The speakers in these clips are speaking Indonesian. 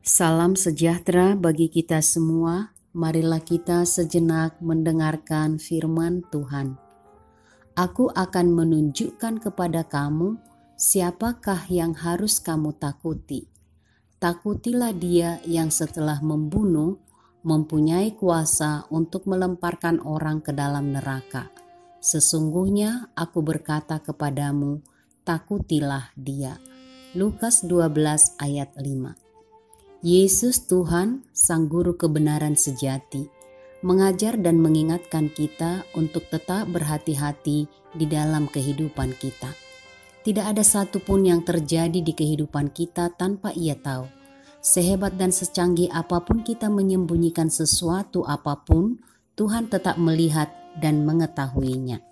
Salam sejahtera bagi kita semua. Marilah kita sejenak mendengarkan firman Tuhan. Aku akan menunjukkan kepada kamu siapakah yang harus kamu takuti. Takutilah dia yang setelah membunuh mempunyai kuasa untuk melemparkan orang ke dalam neraka. Sesungguhnya aku berkata kepadamu, takutilah dia. Lukas 12 ayat 5. Yesus Tuhan, Sang Guru kebenaran sejati, mengajar dan mengingatkan kita untuk tetap berhati-hati di dalam kehidupan kita. Tidak ada satupun yang terjadi di kehidupan kita tanpa Ia tahu. Sehebat dan secanggih apapun kita menyembunyikan sesuatu apapun, Tuhan tetap melihat dan mengetahuinya.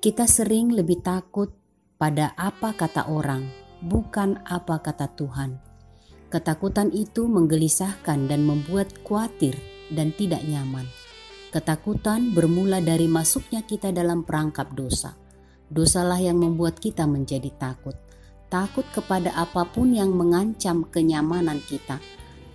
Kita sering lebih takut pada apa kata orang, bukan apa kata Tuhan. Ketakutan itu menggelisahkan dan membuat khawatir dan tidak nyaman. Ketakutan bermula dari masuknya kita dalam perangkap dosa. Dosalah yang membuat kita menjadi takut. Takut kepada apapun yang mengancam kenyamanan kita.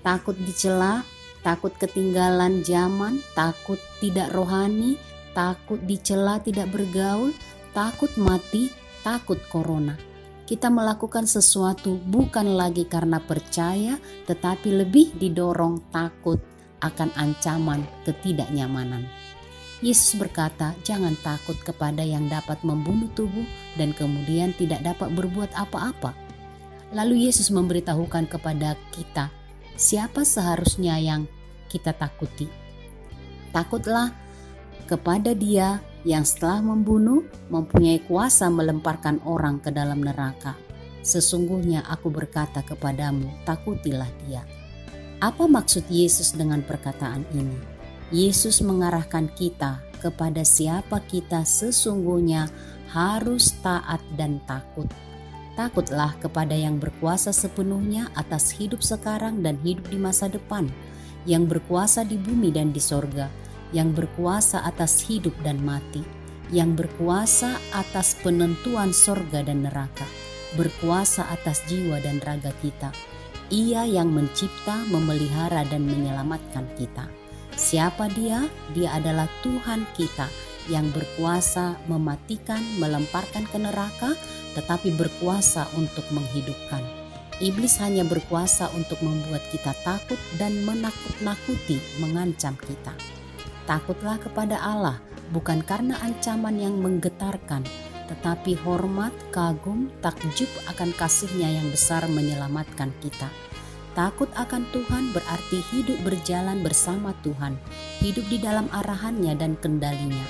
Takut dicela, takut ketinggalan zaman, takut tidak rohani, takut dicela tidak bergaul, takut mati, takut corona. Kita melakukan sesuatu bukan lagi karena percaya, tetapi lebih didorong takut akan ancaman ketidaknyamanan. Yesus berkata, jangan takut kepada yang dapat membunuh tubuh dan kemudian tidak dapat berbuat apa-apa. Lalu Yesus memberitahukan kepada kita, siapa seharusnya yang kita takuti. Takutlah kepada Dia yang setelah membunuh mempunyai kuasa melemparkan orang ke dalam neraka. Sesungguhnya aku berkata kepadamu, takutilah dia. Apa maksud Yesus dengan perkataan ini? Yesus mengarahkan kita kepada siapa kita sesungguhnya harus taat dan takut. Takutlah kepada yang berkuasa sepenuhnya atas hidup sekarang dan hidup di masa depan, yang berkuasa di bumi dan di sorga, yang berkuasa atas hidup dan mati, yang berkuasa atas penentuan sorga dan neraka, berkuasa atas jiwa dan raga kita. Ia yang mencipta, memelihara dan menyelamatkan kita. Siapa Dia? Dia adalah Tuhan kita yang berkuasa mematikan, melemparkan ke neraka, tetapi berkuasa untuk menghidupkan. Iblis hanya berkuasa untuk membuat kita takut dan menakut-nakuti, mengancam kita. Takutlah kepada Allah, bukan karena ancaman yang menggetarkan, tetapi hormat, kagum, takjub akan kasih-Nya yang besar menyelamatkan kita. Takut akan Tuhan berarti hidup berjalan bersama Tuhan, hidup di dalam arahan-Nya dan kendali-Nya.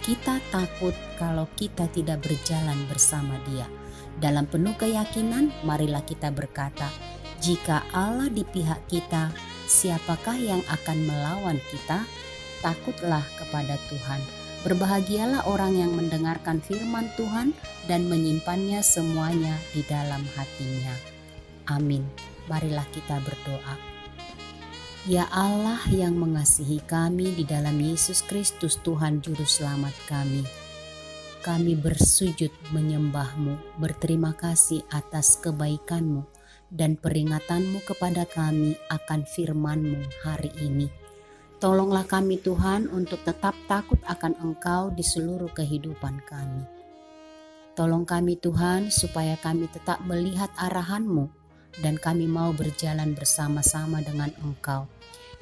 Kita takut kalau kita tidak berjalan bersama Dia. Dalam penuh keyakinan, marilah kita berkata, jika Allah di pihak kita, siapakah yang akan melawan kita? Takutlah kepada Tuhan. Berbahagialah orang yang mendengarkan firman Tuhan dan menyimpannya semuanya di dalam hatinya. Amin. Marilah kita berdoa. Ya Allah yang mengasihi kami di dalam Yesus Kristus Tuhan Juru Selamat kami bersujud menyembah-Mu, berterima kasih atas kebaikan-Mu dan peringatan-Mu kepada kami akan firman-Mu hari ini. Tolonglah kami Tuhan untuk tetap takut akan Engkau di seluruh kehidupan kami. Tolong kami Tuhan supaya kami tetap melihat arahan-Mu dan kami mau berjalan bersama-sama dengan Engkau.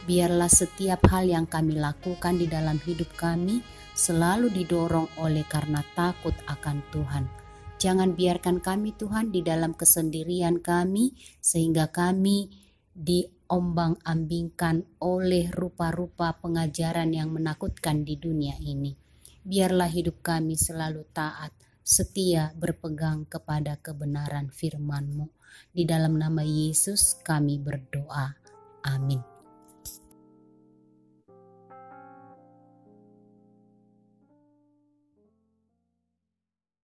Biarlah setiap hal yang kami lakukan di dalam hidup kami selalu didorong oleh karena takut akan Tuhan. Jangan biarkan kami Tuhan di dalam kesendirian kami sehingga kami diombang-ambingkan oleh rupa-rupa pengajaran yang menakutkan di dunia ini. Biarlah hidup kami selalu taat, setia berpegang kepada kebenaran firman-Mu. Di dalam nama Yesus kami berdoa. Amin.